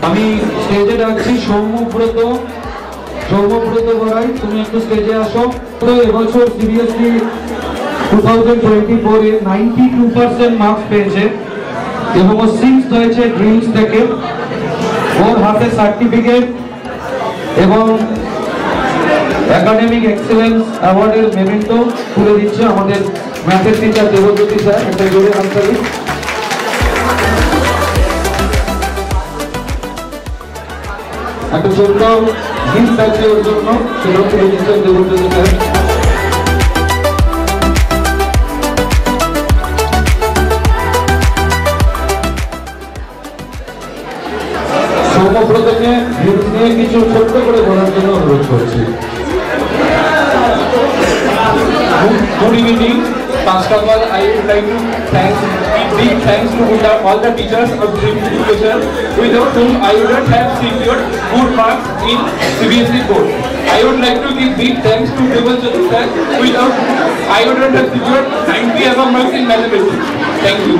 আমি স্টেজে ডাকছি সৌম্যব্রত বড়াই, তুমি একটু স্টেজে আসো। তো এবছর সিবিএসই 2024 এ 92% মার্কস পেয়েছে এবং ও 6th হয়েছে ড্রিমস থেকে। ওর হাতে সার্টিফিকেট এবং একাডেমিক এক্সেলেন্স অ্যাওয়ার্ডের মেমেন্টো তুলে দিচ্ছে আমাদের ম্যাথের টিচার দেবজ্যোতি স্যার। একটা জোরে হাততালি। একটা ছোট্ট গিফট আছে ওর জন্য, সেটাও তুলে দিচ্ছেন দেবজ্যোতি স্যার। সৌম্যব্রতকে নিয়ে কিছু ছোট্ট করে বলার জন্য অনুরোধ করছি। Good evening. First of all, I would like to big thanks to all the teachers of Dream Education, without whom I would not have secured good marks in CBSE board. I would like to give big thanks to Devanjoti sir, without whom I would not have secured 90 above marks in mathematics. Thank you.